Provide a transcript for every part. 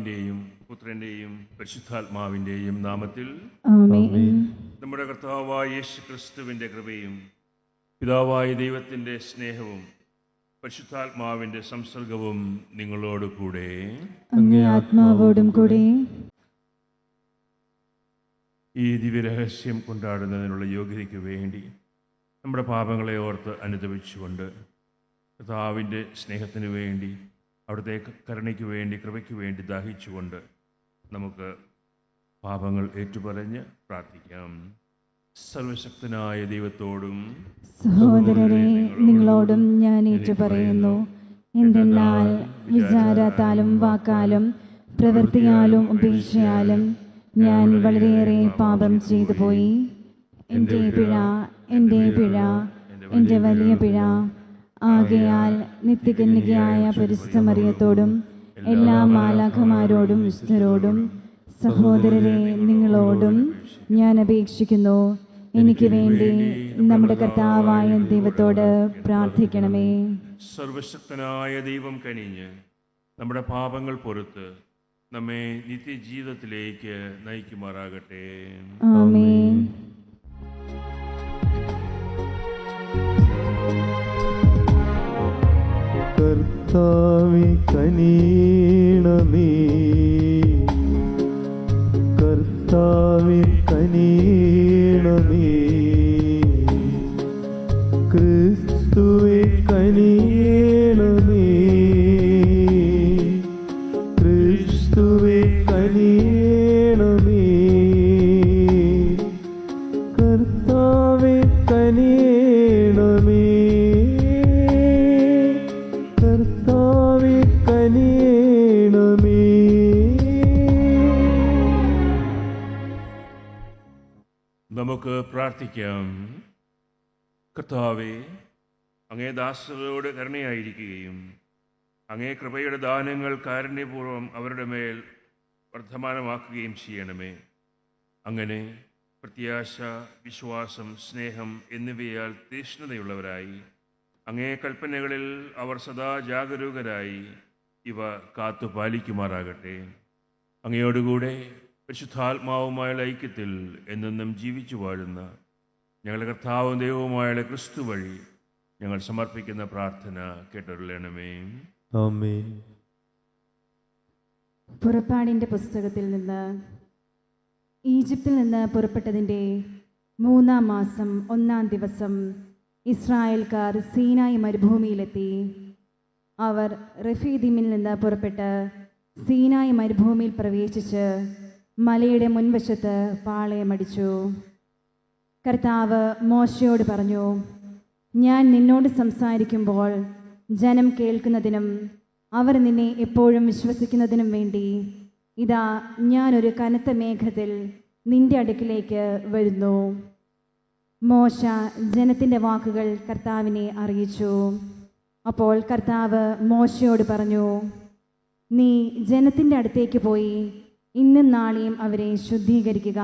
പിതാവിൻ്റെയും പുത്രൻ്റെയും പരിശുദ്ധാത്മാവിൻ്റെയും നാമത്തിൽ നമ്മുടെ കർത്താവായ യേശു ക്രിസ്തുവിൻ്റെ കൃപയും പിതാവായ ദൈവത്തിൻ്റെ സ്നേഹവും പരിശുദ്ധാത്മാവിൻ്റെ സംസർഗവും നിങ്ങളോട് കൂടെ അങ്ങേ ആത്മാവോടും കൂടെ. ഈ ദിവ്യരഹസ്യം കൊണ്ടാടുന്നതിനുള്ള യോഗ്യതയ്ക്ക് വേണ്ടി നമ്മുടെ പാപങ്ങളെ ഓർത്ത് അനുദപിച്ചുകൊണ്ട് കർത്താവിൻ്റെ സ്നേഹത്തിന് വേണ്ടി അവിടുത്തെ കരുണയ്ക്ക് വേണ്ടി കൃപയ്ക്ക് വേണ്ടി ദാഹിച്ചുകൊണ്ട് നമുക്ക് പാപങ്ങൾ ഏറ്റുപറഞ്ഞ് പ്രാർത്ഥിക്കാം. സർവശക്തനായ ദൈവത്തോടും സഹോദരരെ നിങ്ങളോടും ഞാൻ ഏറ്റുപറയുന്നു. എന്തെന്നാൽ വിചാരത്താലും വാക്കാലും പ്രവൃത്തിയാലും ഉപേക്ഷയാലും ഞാൻ വളരെയേറെ പാപം ചെയ്തു പോയി. എൻ്റെ പിഴ, എൻ്റെ വലിയ പിഴ. ആകയാൽ നിത്യകന്യകയായ പരിശുദ്ധ മറിയത്തോടും എല്ലാ മാലാഖമാരോടും വിശുദ്ധരോടും സഹോദരരെ നിങ്ങളോടും ഞാൻ അപേക്ഷിക്കുന്നു, എനിക്ക് വേണ്ടി നമ്മുടെ കർത്താവായ ദൈവത്തോട് പ്രാർത്ഥിക്കണമേ. സർവശക്തനായ ദൈവം കനിഞ്ഞ് നമ്മുടെ പാപങ്ങൾ പൊറുത്ത് നമ്മെ നിത്യജീവിതത്തിലേക്ക് നയിക്കുമാറാകട്ടെ. ആമേൻ. കർത്താവേ കനിയണമേ, കർത്താവേ കനിയണമേ, ക്രിസ്തുവേ കനിയണമേ, ക്രിസ്തുവേ കനിയണമേ, കർത്താവേ കനിയണമേ, കർത്താവേ കനിയണമേ. നമുക്ക് പ്രാർത്ഥിക്കാം. കർത്താവേ, അങ്ങേ ദാസരോട് കരുണയായിരിക്കുകയും അങ്ങേ കൃപയുടെ ദാനങ്ങൾ കാരുണ്യപൂർവ്വം അവരുടെ മേൽ വർദ്ധമാനമാക്കുകയും ചെയ്യണമേ. അങ്ങനെ പ്രത്യാശ, വിശ്വാസം, സ്നേഹം എന്നിവയാൽ തീക്ഷ്ണതയുള്ളവരായി അങ്ങേ കൽപ്പനകളിൽ അവർ സദാ ജാഗരൂകരായി ഇവ കാത്തു പാലിക്കുമാറാകട്ടെ. അങ്ങയോടുകൂടെ പരിശുദ്ധാത്മാവുമായുള്ള ഐക്യത്തിൽ എന്നെന്നും ജീവിച്ചു വാഴുന്ന ഞങ്ങളുടെ കർത്താവും ദൈവവുമായുള്ള ക്രിസ്തു വഴി ഞങ്ങൾ സമർപ്പിക്കുന്ന പ്രാർത്ഥന കേട്ടരുളണമേ. ആമേൻ. പുറപ്പാടിൻ്റെ പുസ്തകത്തിൽ നിന്ന്. ഈജിപ്തിൽ നിന്ന് പുറപ്പെട്ടതിൻ്റെ 3-ാം മാസം 1-ാം ദിവസം ഇസ്രായേൽക്കാർ സീനായി മരുഭൂമിയിലെത്തി. അവർ റഫീദിമിൽ നിന്ന് പുറപ്പെട്ട് സീനായി മരുഭൂമിയിൽ പ്രവേശിച്ച് മലയുടെ മുൻവശത്ത് പാളയമടിച്ചു. കർത്താവ് മോശയോട് പറഞ്ഞു, ഞാൻ നിന്നോട് സംസാരിക്കുമ്പോൾ ജനം കേൾക്കുന്നതിനും അവർ നിന്നെ എപ്പോഴും വിശ്വസിക്കുന്നതിനും വേണ്ടി ഇതാ ഞാനൊരു കനത്ത മേഘത്തിൽ നിന്റെ അടുക്കിലേക്ക് വരുന്നു. മോശ ജനത്തിൻ്റെ വാക്കുകൾ കർത്താവിനെ അറിയിച്ചു. അപ്പോൾ കർത്താവ് മോശയോട് പറഞ്ഞു, നീ ജനത്തിൻ്റെ അടുത്തേക്ക് പോയി ഇന്നും നാളെയും അവരെ ശുദ്ധീകരിക്കുക.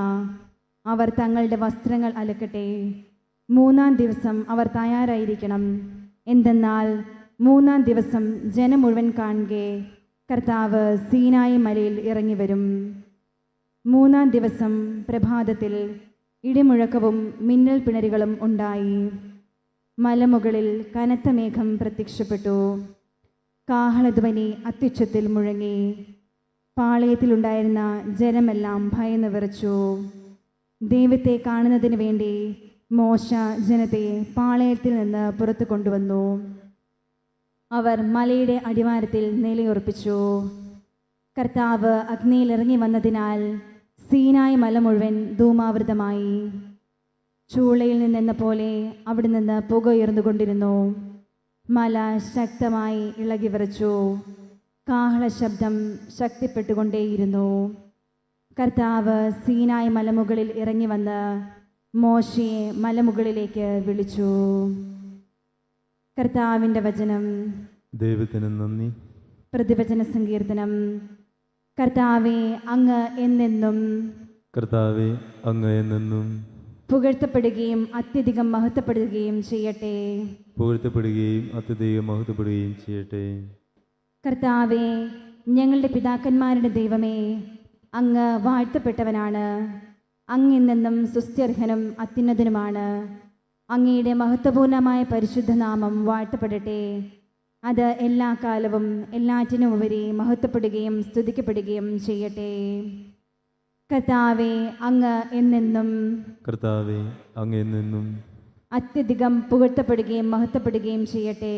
അവർ തങ്ങളുടെ വസ്ത്രങ്ങൾ അലക്കട്ടെ. 3-ാം ദിവസം അവർ തയ്യാറായിരിക്കണം. എന്തെന്നാൽ 3-ാം ദിവസം ജനം മുഴുവൻ കാണുകെ കർത്താവ് സീനായി മലയിൽ ഇറങ്ങി വരും. 3-ാം ദിവസം പ്രഭാതത്തിൽ ഇടിമുഴക്കവും മിന്നൽ പിണരുകളും ഉണ്ടായി. മലമുകളിൽ കനത്ത മേഘം പ്രത്യക്ഷപ്പെട്ടു. കാഹളധ്വനി അത്യുച്ചത്തിൽ മുഴങ്ങി. പാളയത്തിലുണ്ടായിരുന്ന ജനമെല്ലാം ഭയന്ന് വിറച്ചു. ദൈവത്തെ കാണുന്നതിന് വേണ്ടി മോശ ജനത്തെ പാളയത്തിൽ നിന്ന് പുറത്തു കൊണ്ടുവന്നു. അവർ മലയുടെ അടിവാരത്തിൽ നിലയുറപ്പിച്ചു. കർത്താവ് അഗ്നിയിൽ ഇറങ്ങി വന്നതിനാൽ സീനായി മല മുഴുവൻ ധൂമാവൃതമായി. ചൂളയിൽ നിന്നെന്ന പോലെ അവിടെ നിന്ന് പുക ഉയർന്നുകൊണ്ടിരുന്നു. മല ശക്തമായി ഇളകി വിറച്ചു. കാഹള ശബ്ദം ശക്തിപ്പെട്ടുകൊണ്ടേയിരുന്നു. കർത്താവ് സീനായി മലമുകളിൽ ഇറങ്ങി വന്ന് മോശയെ മലമുകളിലേക്ക് വിളിച്ചു. കർത്താവിൻ്റെ വചനം. ദൈവത്തിന് നന്ദി. പ്രതിവചന സങ്കീർത്തനം. കർത്താവേ, അങ്ങ് എന്നെന്നും കർത്താവേ, അങ്ങ് എന്നെന്നും പുകഴ്ത്തപ്പെടുകയും അത്യധികം മഹത്വപ്പെടുകയും ചെയ്യട്ടെ. പുകഴ്ത്തപ്പെടുകയും അത്യധികം മഹത്വപ്പെടുകയും ചെയ്യട്ടെ. കർത്താവേ, ഞങ്ങളുടെ പിതാക്കന്മാരുടെ ദൈവമേ, അങ്ങ് വാഴ്ത്തപ്പെട്ടവനാണ്. അങ്ങിന്നെന്നും സുസ്ഥ്യർഹനും അത്യുന്നതനുമാണ്. അങ്ങയുടെ മഹത്വപൂർണമായ പരിശുദ്ധനാമം വാഴ്ത്തപ്പെടട്ടെ. അത് എല്ലാ കാലവും എല്ലാറ്റിനും ഉപരി മഹത്വപ്പെടുകയും സ്തുതിക്കപ്പെടുകയും ചെയ്യട്ടെ. കർത്താവേ, അങ്ങ് എന്നെന്നും കർത്താവെ അങ്ങ് എന്നെന്നും അത്യധികം പുകഴ്ത്തപ്പെടുകയും മഹത്വപ്പെടുകയും ചെയ്യട്ടെ.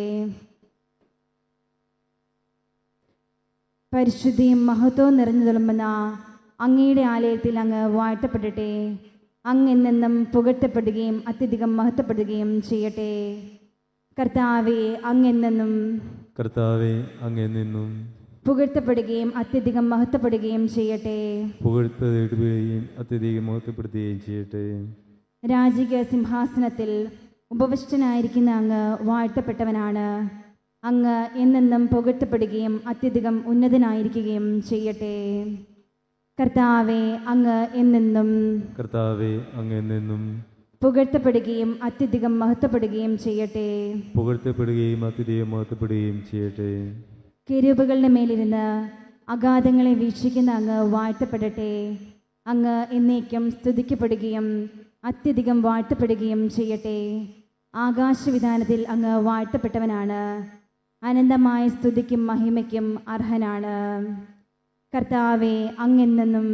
പരിശുദ്ധിയും മഹത്വവും നിറഞ്ഞു തുളുമ്പുന്ന അങ്ങയുടെ ആലയത്തിൽ അങ്ങ് വാഴ്ത്തപ്പെടട്ടെ. അങ്ങ് എന്നെന്നും പുകഴ്ത്തപ്പെടുകയും അത്യധികം മഹത്വപ്പെടുകയും ചെയ്യട്ടെ. കർത്താവേ, അങ്ങ് എന്നെന്നും കർത്താവെ അങ്ങ് എന്നെന്നും പുകഴ്ത്തപ്പെടുകയും അത്യധികം മഹത്വപ്പെടുകയും ചെയ്യട്ടെ. പുകഴ്ത്തപ്പെടുകയും അത്യധികം മഹത്വപ്പെടുത്തുകയും ചെയ്യട്ടെ. രാജകീയ സിംഹാസനത്തിൽ ഉപവിഷ്ടനായിരിക്കുന്ന അങ്ങ് വാഴ്ത്തപ്പെട്ടവനാണ്. അങ്ങ് എന്നെന്നും പുകഴ്ത്തപ്പെടുകയും അത്യധികം ഉന്നതനായിരിക്കുകയും ചെയ്യട്ടെ. കർത്താവേ, അങ്ങ് എന്നെന്നും കർത്താവെ അങ്ങ് എന്നെന്നും പുകഴ്ത്തപ്പെടുകയും അത്യധികം മഹത്വപ്പെടുകയും ചെയ്യട്ടെ. പുകഴ്ത്തപ്പെടുകയും അത്യധികം മഹത്വപ്പെടുകയും ചെയ്യട്ടെ. കെരൂബുകളുടെ മേലിരുന്ന് അഗാധങ്ങളെ വീക്ഷിക്കുന്ന അങ്ങ് വാഴ്ത്തപ്പെടട്ടെ. അങ്ങ് എന്നേക്കും സ്തുതിക്കപ്പെടുകയും അത്യധികം വാഴ്ത്തപ്പെടുകയും ചെയ്യട്ടെ. ആകാശവിധാനത്തിൽ അങ്ങ് വാഴ്ത്തപ്പെട്ടവനാണ്. അനന്തമായ സ്തുതിക്കും മഹിമയ്ക്കും അർഹനാണ്. കർത്താവെ, അങ്ങെന്നെന്നും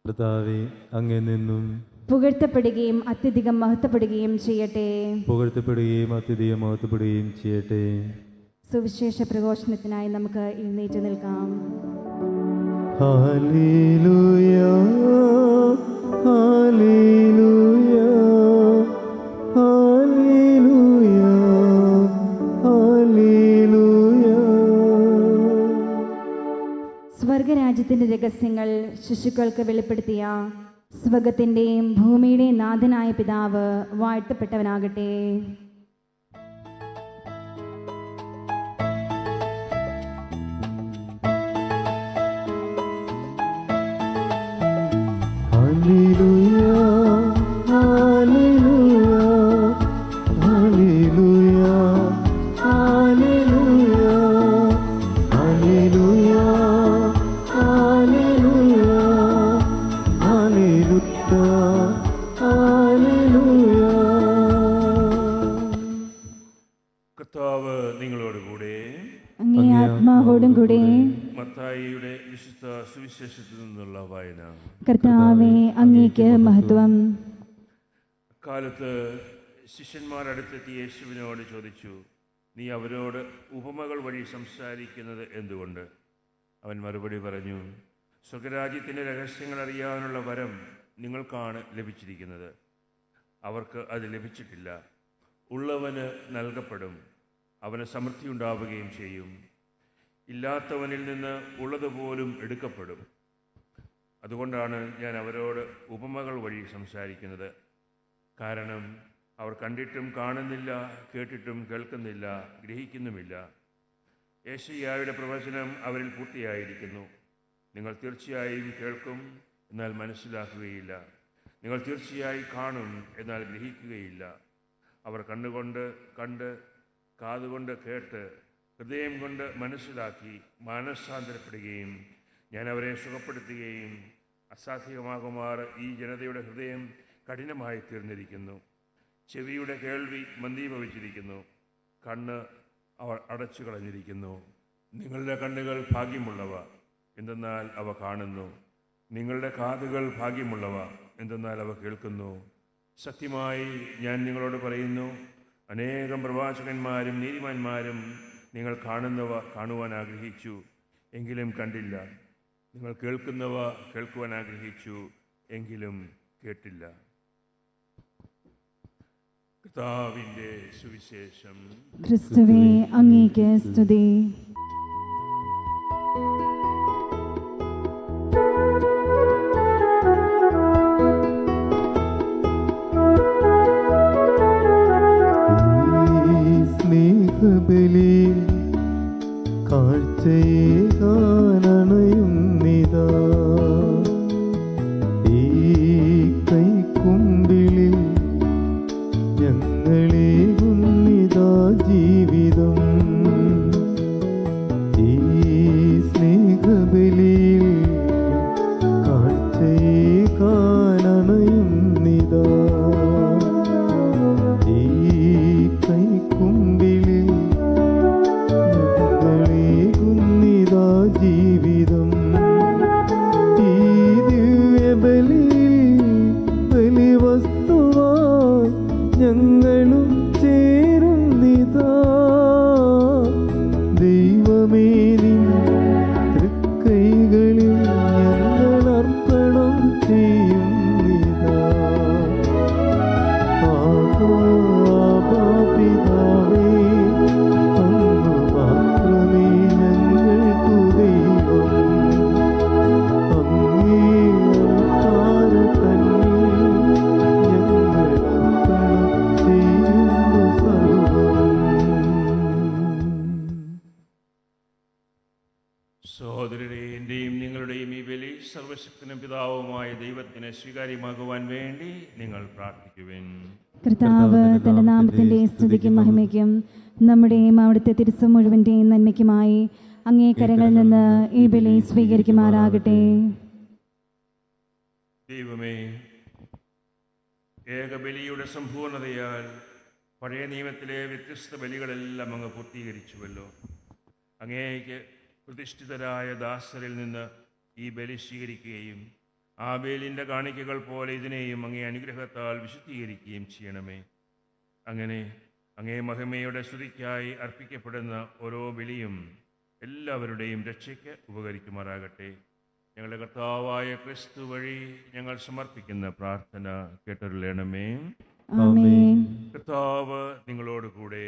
കർത്താവെ അങ്ങ് എന്നെന്നും പുകഴ്ത്തപ്പെടുകയും അത്യധികം മഹത്വപ്പെടുകയും ചെയ്യട്ടെ. പുകഴ്ത്തപ്പെടുകയും അത്യധികം മഹത്വപ്പെടുകയും ചെയ്യട്ടെ. സുവിശേഷ പ്രഘോഷണത്തിനായി നമുക്ക് എഴുന്നേറ്റ് നിൽക്കാം. ഹല്ലേലൂയ ഹല്ലേലൂയ ഹല്ലേലൂയ ഹല്ലേലൂയ. സ്വർഗരാജ്യത്തിൻ്റെ രഹസ്യങ്ങൾ ശിശുക്കൾക്ക് വെളിപ്പെടുത്തിയ സ്വർഗത്തിൻ്റെയും ഭൂമിയുടെയും നാഥനായ പിതാവ് വാഴ്ത്തപ്പെട്ടവനാകട്ടെ. ഹല്ലേലൂയ ഹല്ലേലൂയ ഹല്ലേലൂയ ഹല്ലേലൂയ ഹല്ലേലൂയ ഹല്ലേലൂയ ഹല്ലേലൂയ. കർത്താവ് നിങ്ങളോടുകൂടെ. അങ്ങേ ആത്മാവോടും കൂടെ. മത്തായിയുടെ വിശുദ്ധ സുവിശേഷത്തിൽ നിന്നുള്ള വായന. കർത്താവേ, അങ്ങേക്ക് മഹത്വം. കാലത്ത് ശിഷ്യന്മാരടുത്തെത്തി യേശുവിനോട് ചോദിച്ചു, നീ അവരോട് ഉപമകൾ വഴി സംസാരിക്കുന്നത് എന്തുകൊണ്ട്? അവൻ മറുപടി പറഞ്ഞു, സ്വർഗരാജ്യത്തിൻ്റെ രഹസ്യങ്ങൾ അറിയാനുള്ള വരം നിങ്ങൾക്കാണ് ലഭിച്ചിരിക്കുന്നത്. അവർക്ക് അത് ലഭിച്ചിട്ടില്ല. ഉള്ളവന് നൽകപ്പെടും, അവന് സമൃദ്ധി ഉണ്ടാവുകയും ചെയ്യും. ഇല്ലാത്തവനിൽ നിന്ന് ഉള്ളതുപോലും എടുക്കപ്പെടും. അതുകൊണ്ടാണ് ഞാൻ അവരോട് ഉപമകൾ വഴി സംസാരിക്കുന്നത്. കാരണം അവർ കണ്ടിട്ടും കാണുന്നില്ല, കേട്ടിട്ടും കേൾക്കുന്നില്ല, ഗ്രഹിക്കുന്നുമില്ല. യേശയ്യായുടെ പ്രവചനം അവരിൽ പൂർത്തിയായിരിക്കുന്നു. നിങ്ങൾ തീർച്ചയായും കേൾക്കും, എന്നാൽ മനസ്സിലാക്കുകയില്ല. നിങ്ങൾ തീർച്ചയായും കാണും, എന്നാൽ ഗ്രഹിക്കുകയില്ല. അവർ കണ്ണുകൊണ്ട് കണ്ട്, കാതുകൊണ്ട് കേട്ട്, ഹൃദയം കൊണ്ട് മനസ്സിലാക്കി മാനസാന്തരപ്പെടുകയും ഞാൻ അവരെ സുഖപ്പെടുത്തുകയും അസാധ്യമാകുമാർ ഈ ജനതയുടെ ഹൃദയം കഠിനമായി തീർന്നിരിക്കുന്നു. ചെവിയുടെ കേൾവി മന്ദീഭവിച്ചിരിക്കുന്നു. കണ്ണ് അവർ അടച്ചു കളഞ്ഞിരിക്കുന്നു. നിങ്ങളുടെ കണ്ണുകൾ ഭാഗ്യമുള്ളവ, എന്തെന്നാൽ അവ കാണുന്നു. നിങ്ങളുടെ കാതുകൾ ഭാഗ്യമുള്ളവ, എന്തെന്നാൽ അവ കേൾക്കുന്നു. സത്യമായി ഞാൻ നിങ്ങളോട് പറയുന്നു, അനേകം പ്രവാചകന്മാരും നീതിമാന്മാരും നിങ്ങൾ കാണുന്നവ കാണുവാൻ ആഗ്രഹിച്ചു, എങ്കിലും കണ്ടില്ല. നിങ്ങൾ കേൾക്കുന്നവ കേൾക്കുവാൻ ആഗ്രഹിച്ചു, എങ്കിലും കേട്ടില്ല. കർത്താവിൻ്റെ സുവിശേഷം. ക്രിസ്തുവേ, അങ്ങേക്ക് സ്തുതി. സ്നേഹബലി കാഴ്ചയേകാനണയുന്നിതാ, ഈ കൈക്കുമ്പിളിൽ ഞങ്ങളേകുന്നിതാ ജീവിതം. ഈ സ്നേഹ നിങ്ങളുടെയും ഈ ബലി സർവശക്തനും പിതാവുമായ ദൈവത്തിന് സ്വീകാര്യമാകുവാൻ വേണ്ടി നിങ്ങൾ പ്രാർത്ഥിക്കുവിൻ. കർത്താവ് തന്റെ നാമത്തിന്റെ സ്തുതിക്കും മഹിമയ്ക്കും നമ്മുടെയും അവിടുത്തെ തിരുസം മുഴുവന്റെയും നന്മയ്ക്കുമായി അങ്ങേ കരങ്ങളിൽ നിന്ന് ഈ ബലി സ്വീകരിക്കുമാറാകട്ടെ. ദൈവമേ, ഏകബലിയുടെ സമ്പൂർണതയാൽ പഴയ നിയമത്തിലെ വ്യത്യസ്ത ബലികളെല്ലാം അങ്ങ് പൂർത്തീകരിച്ചുവല്ലോ. അങ്ങേക്ക് പ്രതിഷ്ഠിതരായ ദാസരിൽ നിന്ന് ഈ ബലി സ്വീകരിക്കുകയും ആബേലിൻ്റെ കാണിക്കകൾ പോലെ ഇതിനെയും അങ്ങേ അനുഗ്രഹത്താൽ വിശുദ്ധീകരിക്കുകയും ചെയ്യണമേ. അങ്ങനെ അങ്ങേ മഹിമയുടെ സ്തുതിക്കായി അർപ്പിക്കപ്പെടുന്ന ഓരോ ബലിയും എല്ലാവരുടെയും രക്ഷയ്ക്ക് ഉപകരിക്കുമാറാകട്ടെ. ഞങ്ങളുടെ കർത്താവായ ക്രിസ്തു വഴി ഞങ്ങൾ സമർപ്പിക്കുന്ന പ്രാർത്ഥന കേട്ടരുളണമേ. ആമേൻ. കർത്താവ് നിങ്ങളോട് കൂടെ.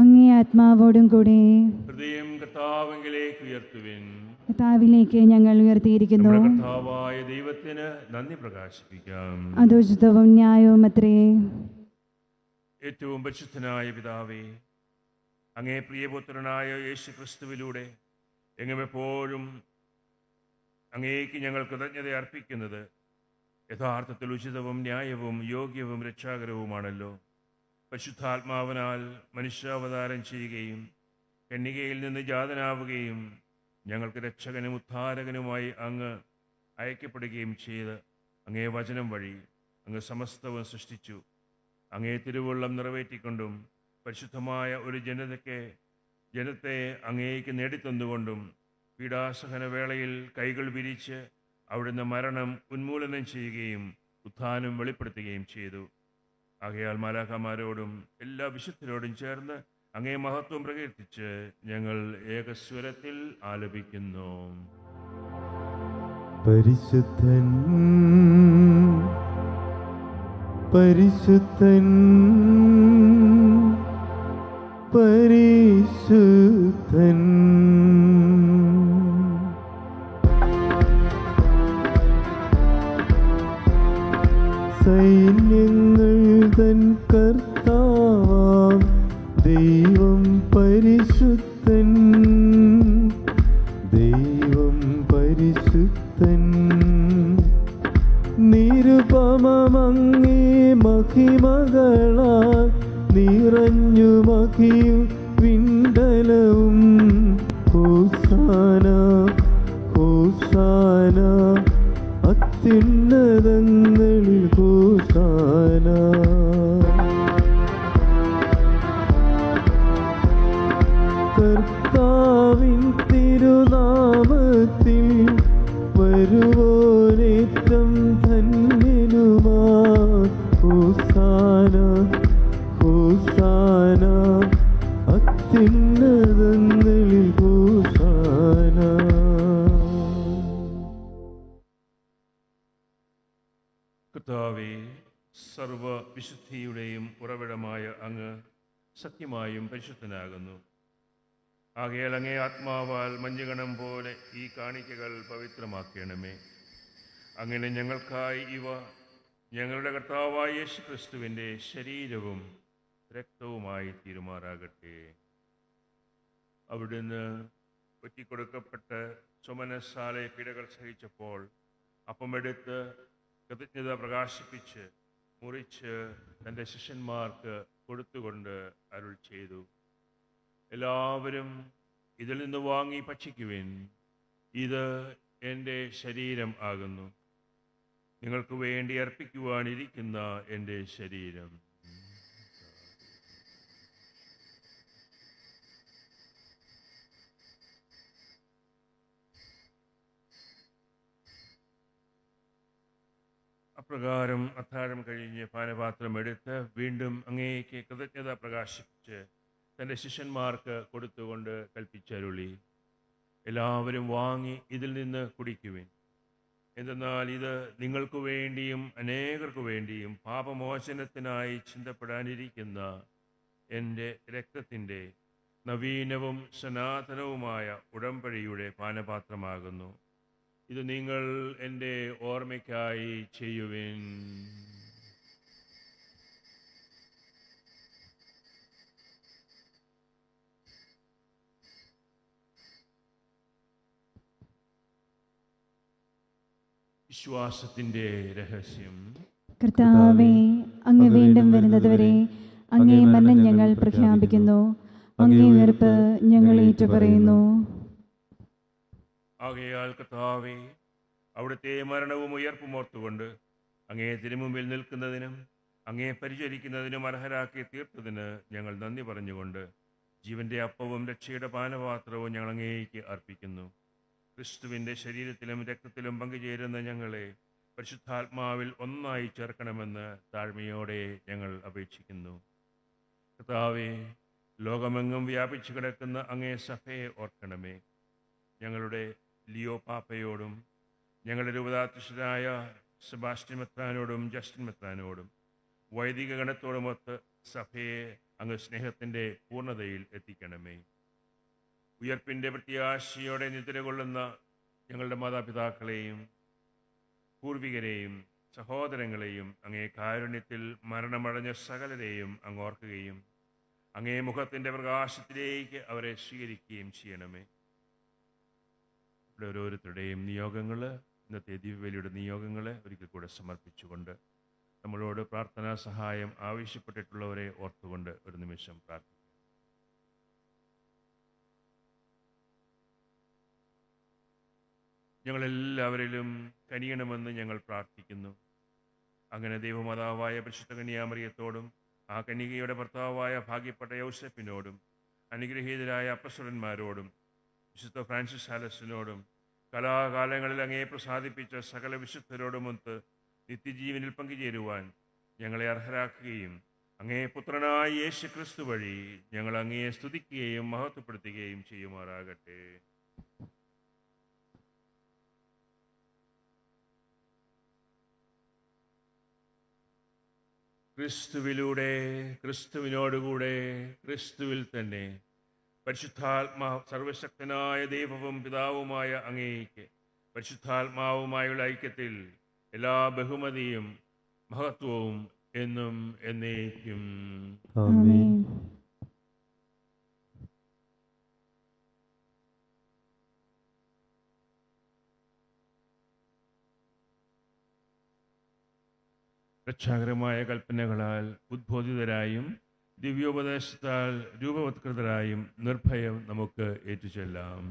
അങ്ങേ ആത്മാവോടും കൂടെ. ഹൃദയം കർത്താവിലേക്ക് ഉയർത്തുവിൻ. കർത്താവിലേക്ക് ഞങ്ങൾ ഉയർത്തിയിരിക്കുന്നു. നമ്മുടെ കർത്താവായ ദൈവത്തിന് നന്ദി പ്രകാശിപ്പിക്കാം. അത് ഉചിതവും ന്യായവും അത്രേ. ഏറ്റവും പരിശുദ്ധനായ പിതാവേ, അങ്ങേ പ്രിയപുത്രനായ യേശു ക്രിസ്തുവിലൂടെ എങ്ങുമെപ്പോഴും അങ്ങേക്ക് ഞങ്ങൾ കൃതജ്ഞത അർപ്പിക്കുന്നത് യഥാർത്ഥത്തിൽ ഉചിതവും ന്യായവും യോഗ്യവും രക്ഷാകരവുമാണല്ലോ. പരിശുദ്ധാത്മാവിനാൽ മനുഷ്യാവതാരം ചെയ്യുകയും കന്യകയിൽ നിന്ന് ജാതനാവുകയും ഞങ്ങൾക്ക് രക്ഷകനും ഉദ്ധാരകനുമായി അങ്ങ് അയക്കപ്പെടുകയും ചെയ്ത് അങ്ങേ വചനം വഴി അങ്ങ് സമസ്തവും സൃഷ്ടിച്ചു. അങ്ങേ തിരുവുള്ളം നിറവേറ്റിക്കൊണ്ടും പരിശുദ്ധമായ ഒരു ജനത്തെ അങ്ങേക്ക് നേടിത്തന്നുകൊണ്ടും പീഡാസഹന വേളയിൽ കൈകൾ വിരിച്ച് അവിടുന്ന് മരണം ഉന്മൂലനം ചെയ്യുകയും ഉത്ഥാനം വെളിപ്പെടുത്തുകയും ചെയ്തു. ആകയാൽ മാലാഖമാരോടും എല്ലാ വിശുദ്ധരോടും ചേർന്ന് അങ്ങേ മഹത്വം പ്രകീർത്തിച്ച് ഞങ്ങൾ ഏകസ്വരത്തിൽ ആലപിക്കുന്നു. പരിശുദ്ധൻ പരിശുദ്ധൻ പരിശുദ്ധൻ. സൈന്യങ്ങൾ തൻ കർത്താവാം ദൈവം പരിശുദ്ധൻ, ദൈവം പരിശുദ്ധൻ. നിരുപമമങ്ങേ മഹിമകളാൽ നിറഞ്ഞു മഹിയും വിണ്ടലവും. ഹോസാന ഹോസാന അത്യുന്നതങ്ങളിൽ ഹോസാന. കർത്താവിൻ തിരുനാമത്തിൽ വരുവോനേറ്റം ധന്യനുമാ. ഹോസാന ഹോസാന അത്യുന്നതങ്ങളിൽ ഹോസാന. കർത്താവേ, സർവവിശുദ്ധിയുടെയും ഉറവിടമായ അങ്ങ് സത്യമായും പരിശുദ്ധനാകുന്നു. ആകയാൽ അങ്ങേ ആത്മാവാൽ മഞ്ഞുകണം പോലെ ഈ കാണിക്കകൾ പവിത്രമാക്കണമേ. അങ്ങനെ ഞങ്ങൾക്കായി ഇവ ഞങ്ങളുടെ കർത്താവായ യേശു ക്രിസ്തുവിൻ്റെ ശരീരവും രക്തവുമായി തീരുമാറാകട്ടെ. അവിടുന്ന് ഒറ്റിക്കൊടുക്കപ്പെട്ട് ചുമനസാലെ പീഡകൾ സഹിച്ചപ്പോൾ അപ്പമെടുത്ത് കൃതജ്ഞത പ്രകാശിപ്പിച്ച് മുറിച്ച് തൻ്റെ ശിഷ്യന്മാർക്ക് കൊടുത്തുകൊണ്ട് അരുൾ ചെയ്തു, എല്ലാവരും ഇതിൽ നിന്ന് വാങ്ങി ഭക്ഷിക്കുവിൻ. ഇത് എൻ്റെ ശരീരം ആകുന്നു, നിങ്ങൾക്ക് വേണ്ടി അർപ്പിക്കുവാനിരിക്കുന്ന എൻ്റെ ശരീരം. അപ്രകാരം അത്താഴം കഴിഞ്ഞ് പാനപാത്രം എടുത്ത് വീണ്ടും അങ്ങേക്ക് കൃതജ്ഞത പ്രകാശിപ്പിച്ച് തൻ്റെ ശിഷ്യന്മാർക്ക് കൊടുത്തുകൊണ്ട് കൽപ്പിച്ചരുളി, എല്ലാവരും വാങ്ങി ഇതിൽ നിന്ന് കുടിക്കുവിൻ. എന്തെന്നാൽ ഇത് നിങ്ങൾക്ക് വേണ്ടിയും അനേകർക്കു വേണ്ടിയും പാപമോചനത്തിനായി ചിന്തപ്പെടാനിരിക്കുന്ന എൻ്റെ രക്തത്തിൻ്റെ നവീനവും സനാതനവുമായ ഉടമ്പടിയുടെ പാനപാത്രമാകുന്നു. ഇത് നിങ്ങൾ എൻ്റെ ഓർമ്മയ്ക്കായി ചെയ്യുവിൻ. വിശ്വാസത്തിൻ്റെ രഹസ്യം. കർത്താവേ, അങ്ങ് വീണ്ടും വരുന്നതുവരെ അങ്ങേ മരണം ഞങ്ങൾ പ്രഖ്യാപിക്കുന്നു. അങ്ങേ ഉയർപ്പ് ഞങ്ങൾ ഏറ്റുപറയുന്നു. ആകയാൽ കർത്താവേ, അവിടുത്തെ മരണവും ഉയർപ്പും ഓർത്തുകൊണ്ട് അങ്ങേ തിരുമുമ്പിൽ നിൽക്കുന്നതിനും അങ്ങേ പരിചരിക്കുന്നതിനും അർഹരാക്കി തീർത്തതിന് ഞങ്ങൾ നന്ദി പറഞ്ഞുകൊണ്ട് ജീവന്റെ അപ്പവും രക്ഷയുടെ പാനപാത്രവും ഞങ്ങൾ അങ്ങേക്ക് അർപ്പിക്കുന്നു. ക്രിസ്തുവിൻ്റെ ശരീരത്തിലും രക്തത്തിലും പങ്കുചേരുന്ന ഞങ്ങളെ പരിശുദ്ധാത്മാവിൽ ഒന്നായി ചേർക്കണമെന്ന് താഴ്മയോടെ ഞങ്ങൾ അപേക്ഷിക്കുന്നു. കർത്താവേ, ലോകമെങ്ങും വ്യാപിച്ചു കിടക്കുന്ന അങ്ങേ സഭയെ ഓർക്കണമേ. ഞങ്ങളുടെ ലിയോ പാപ്പയോടും ഞങ്ങളുടെ രൂപതാധ്യക്ഷരായ സെബാസ്റ്റ്യൻ മെത്രാനോടും ജസ്റ്റിൻ മെത്രാനോടും വൈദിക ഗണത്തോടുമൊത്ത് സഭയെ അങ്ങ് സ്നേഹത്തിൻ്റെ പൂർണ്ണതയിൽ എത്തിക്കണമേ. ഉയർപ്പിൻ്റെ പ്രത്യാശയോടെ നിദ്രകൊള്ളുന്ന ഞങ്ങളുടെ മാതാപിതാക്കളെയും പൂർവികരെയും സഹോദരങ്ങളെയും അങ്ങേ കാരുണ്യത്തിൽ മരണമടഞ്ഞ സകലരെയും അങ്ങ് ഓർക്കുകയും അങ്ങേ മുഖത്തിൻ്റെ പ്രകാശത്തിലേക്ക് അവരെ സ്വീകരിക്കുകയും ചെയ്യണമേ. ഇവിടെ ഓരോരുത്തരുടെയും നിയോഗങ്ങൾ, ഇന്നത്തെ ദിവ്യബലിയുടെ നിയോഗങ്ങൾ ഒരിക്കൽ കൂടെ സമർപ്പിച്ചുകൊണ്ട് നമ്മളോട് പ്രാർത്ഥനാ സഹായം ആവശ്യപ്പെട്ടിട്ടുള്ളവരെ ഓർത്തുകൊണ്ട് ഒരു നിമിഷം പ്രാർത്ഥിക്കും. ഞങ്ങളെല്ലാവരിലും കനിയണമെന്ന് ഞങ്ങൾ പ്രാർത്ഥിക്കുന്നു. അങ്ങനെ ദൈവമാതാവായ പരിശുദ്ധ കന്യാമറിയത്തോടും ആ കന്യകയുടെ ഭർത്താവായ ഭാഗ്യപ്പെട്ട യൗസേപ്പിനോടും അനുഗ്രഹീതരായ അപ്പസ്വലന്മാരോടും വിശുദ്ധ ഫ്രാൻസിസ് സാലസിനോടും കലാകാലങ്ങളിൽ അങ്ങേ പ്രസാദിപ്പിച്ച സകല വിശുദ്ധരോടുമൊത്ത് നിത്യജീവനിൽ പങ്കുചേരുവാൻ ഞങ്ങളെ അർഹരാക്കുകയും അങ്ങേ പുത്രനായ യേശു ക്രിസ്തു വഴി ഞങ്ങൾ അങ്ങയെ സ്തുതിക്കുകയും മഹത്വപ്പെടുത്തുകയും ചെയ്യുമാറാകട്ടെ. ക്രിസ്തുവിലൂടെ, ക്രിസ്തുവിനോടുകൂടെ, ക്രിസ്തുവിൽ തന്നെ പരിശുദ്ധാത്മാ സർവശക്തനായ ദൈവവും പിതാവുമായ അങ്ങേയ്ക്ക് പരിശുദ്ധാത്മാവുമായുള്ള ഐക്യത്തിൽ എല്ലാ ബഹുമതിയും മഹത്വവും എന്നും എന്നേക്കും. ആമേൻ. രക്ഷാകരമായ കൽപ്പനകളാൽ ഉദ്ബോധിതരായും ദിവ്യോപദേശത്താൽ രൂപവത്കൃതരായും നിർഭയം നമുക്ക് ഏറ്റുചൊല്ലാം.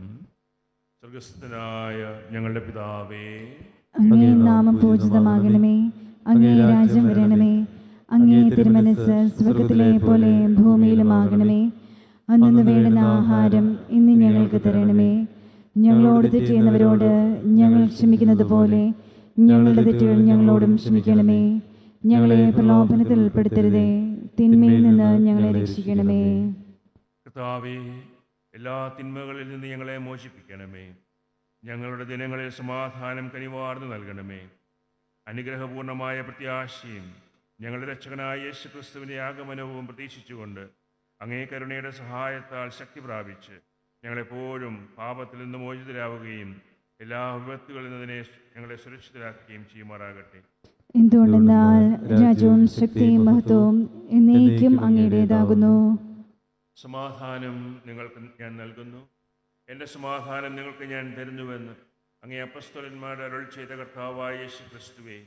സ്വർഗസ്ഥനായ ഞങ്ങളുടെ പിതാവേ, അങ്ങേ നാമം പൂജിതമാകണമേ. അങ്ങേ രാജ്യം വരണമേ. അങ്ങേ തിരുമനസ്സ് സ്വർഗത്തിലെ പോലെ ഭൂമിയിലുമാകണമേ. അന്നു വേണ്ടുന്ന ആഹാരം ഇന്ന് ഞങ്ങൾക്ക് തരണമേ. ഞങ്ങളോട് തെറ്റ് ചെയ്യുന്നവരോട് ഞങ്ങൾ ക്ഷമിക്കുന്നത് പോലെ ഞങ്ങളുടെ തെറ്റുകൾ ഞങ്ങളോടും ക്ഷമിക്കണമേ. ഞങ്ങളെ പ്രലോഭനത്തിൽ ഉൾപ്പെടുത്തരുതേ, തിന്മയിൽ നിന്ന് ഞങ്ങളെ രക്ഷിക്കണമേ. കർത്താവേ, എല്ലാ തിന്മകളിൽ നിന്ന് ഞങ്ങളെ മോചിപ്പിക്കണമേ. ഞങ്ങളുടെ ദിനങ്ങളിൽ സമാധാനം കനിവാർന്നു നൽകണമേ. അനുഗ്രഹപൂർണമായ പ്രത്യാശയും ഞങ്ങളുടെ രക്ഷകനായ യേശു ക്രിസ്തുവിൻ്റെ ആഗമനവും പ്രതീക്ഷിച്ചുകൊണ്ട് അങ്ങേ കരുണയുടെ സഹായത്താൽ ശക്തി പ്രാപിച്ച് ഞങ്ങളെപ്പോഴും പാപത്തിൽ നിന്ന് മോചിതരാവുകയും എല്ലാ വിപത്തുകളിൽ നിന്നതിനെ ഞങ്ങളെ സുരക്ഷിതരാക്കുകയും ചെയ്യുമാറാകട്ടെ. എന്തുകൊണ്ടെന്നാൽ രാജ്യവും ശക്തിയും മഹത്വവും എന്നേക്കും അങ്ങയുടേതാകുന്നു. സമാധാനം നിങ്ങൾക്ക് ഞാൻ നൽകുന്നു, എൻ്റെ സമാധാനം നിങ്ങൾക്ക് ഞാൻ തരുന്നുവെന്ന് അങ്ങേ അപ്പസ്തലന്മാരുടെ അരുൾ ചെയ്ത കർത്താവായ യേശു ക്രിസ്തുവേ,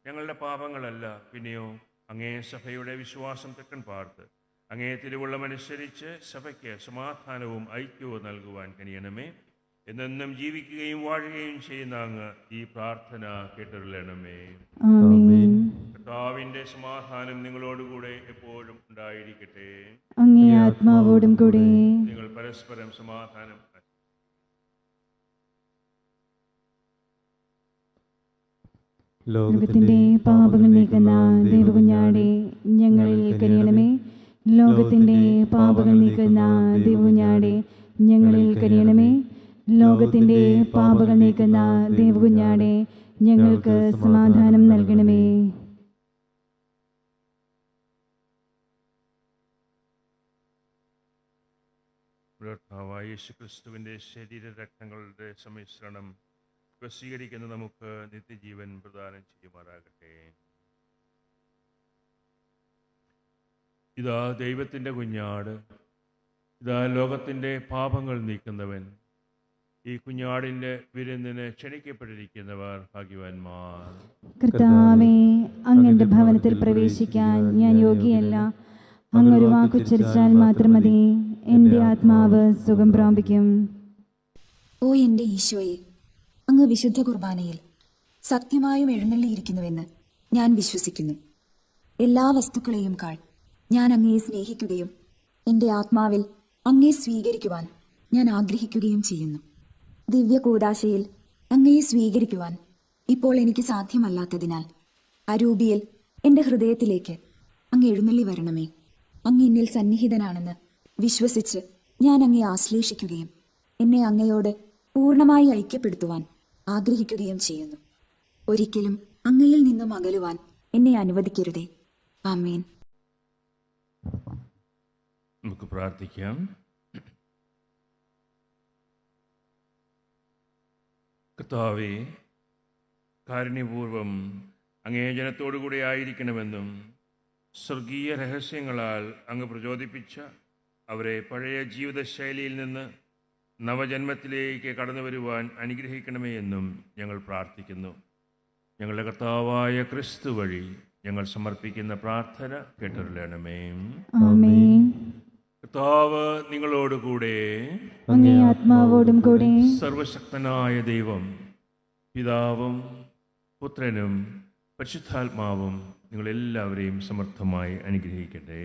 ഞങ്ങളുടെ പാപങ്ങളല്ല പിന്നെയോ അങ്ങേ സഭയുടെ വിശ്വാസം തെക്കൻ പാർത്ത് അങ്ങേ തിരുവുള്ളമനുസരിച്ച് സഭയ്ക്ക് സമാധാനവും ഐക്യവും നൽകുവാൻ കഴിയണമേ. എന്നെന്നും ജീവിക്കുകയും വാഴുകയും ചെയ്യുന്ന അങ്ങ് ഈ പ്രാർത്ഥന കേട്ടരുളണമേ. ആമേൻ. കർത്താവിൻ്റെ സമാധാനം നിങ്ങളോടുകൂടെ എപ്പോഴും ഉണ്ടായിരിക്കട്ടെ. അങ്ങേ ആത്മാവോടും കൂടെ. നിങ്ങൾ പരസ്പരം സമാധാനം. ലോകത്തിന്റെ പാപങ്ങൾ നീക്കുന്ന ദൈവകുഞ്ഞാടെ ഞങ്ങളിൽ കനിയണമേ. ലോകത്തിന്റെ പാപങ്ങൾ നീക്കുന്ന ദൈവകുഞ്ഞാടെ ഞങ്ങളിൽ കനിയണമേ. ലോകത്തിന്റെ പാപങ്ങൾ നീക്കുന്ന ദൈവകുഞ്ഞാടെ ഞങ്ങൾക്ക് സമാധാനം നൽകണമേ. കർത്താവായ യേശു ക്രിസ്തുവിൻ്റെ ശരീരരക്തങ്ങളുടെ സമ്മിശ്രണം സ്വീകരിക്കുന്ന നമുക്ക് നിത്യജീവൻ പ്രദാനം ചെയ്യുമാറാകട്ടെ. ഇതാ ദൈവത്തിൻ്റെ കുഞ്ഞാട്, ഇതാ ലോകത്തിൻ്റെ പാപങ്ങൾ നീക്കുന്നവൻ. ഈ കുഞ്ഞാടിൻ്റെ വിരുന്നിന് ക്ഷണിക്കപ്പെട്ടിരിക്കുന്നവർ ഭാഗ്യവാന്മാർ. കർത്താവേ, അങ്ങയുടെ ഭവനത്തിൽ പ്രവേശിക്കാൻ ഞാൻ യോഗ്യയല്ല. അങ്ങൊരു വാക്കുച്ചരിച്ചാൽ മാത്രം മതി, എൻ്റെ ആത്മാവ് സുഖം പ്രാപിക്കും. ഓ എൻ്റെ ഈശോയെ, അങ്ങ് വിശുദ്ധ കുർബാനയിൽ സത്യമായും എഴുന്നള്ളിയിരിക്കുന്നുവെന്ന് ഞാൻ വിശ്വസിക്കുന്നു. എല്ലാ വസ്തുക്കളെയും കാൾ ഞാൻ അങ്ങയെ സ്നേഹിക്കുകയും എൻ്റെ ആത്മാവിൽ അങ്ങയെ സ്വീകരിക്കുവാൻ ഞാൻ ആഗ്രഹിക്കുകയും ചെയ്യുന്നു. ദിവ്യ കൂദാശയിൽ അങ്ങയെ സ്വീകരിക്കുവാൻ ഇപ്പോൾ എനിക്ക് സാധ്യമല്ലാത്തതിനാൽ അരൂപിയിൽ എൻ്റെ ഹൃദയത്തിലേക്ക് അങ്ങ് എഴുന്നള്ളി വരണമേ. അങ്ങ് എന്നിൽ സന്നിഹിതനാണെന്ന് വിശ്വസിച്ച് ഞാൻ അങ്ങയെ ആശ്ലേഷിക്കുകയും എന്നെ അങ്ങയോട് പൂർണ്ണമായി ഐക്യപ്പെടുത്തുവാൻ ആഗ്രഹിക്കുകയും ചെയ്യുന്നു. ഒരിക്കലും അങ്ങയിൽ നിന്നും അകലുവാൻ എന്നെ അനുവദിക്കരുതേ. ആമേൻ. നമുക്ക് പ്രാർത്ഥിക്കാം. കർത്താവേ, കാരുണ്യപൂർവം അങ്ങേ ജനത്തോടുകൂടി ആയിരിക്കണമെന്നും സ്വർഗീയ രഹസ്യങ്ങളാൽ അങ്ങ് പ്രചോദിപ്പിച്ച അവരെ പഴയ ജീവിതശൈലിയിൽ നിന്ന് നവജന്മത്തിലേക്ക് കടന്നു വരുവാൻ അനുഗ്രഹിക്കണമേ എന്നും ഞങ്ങൾ പ്രാർത്ഥിക്കുന്നു. ഞങ്ങളുടെ കർത്താവായ ക്രിസ്തു വഴി ഞങ്ങൾ സമർപ്പിക്കുന്ന പ്രാർത്ഥന കേട്ടരുളണമേ. ആമേൻ. കർത്താവ് നിങ്ങളോടുകൂടെ. അങ്ങേ ആത്മാവോടും കൂടെ. സർവശക്തനായ ദൈവം പിതാവും പുത്രനും പരിശുദ്ധാത്മാവും നിങ്ങളെല്ലാവരെയും സമർത്ഥമായി അനുഗ്രഹിക്കട്ടെ.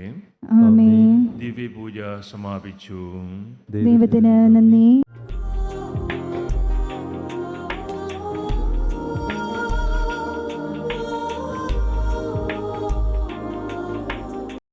ആമേൻ. ദിവ്യപൂജ സമാപിച്ചു. ദൈവത്തിന് നന്ദി.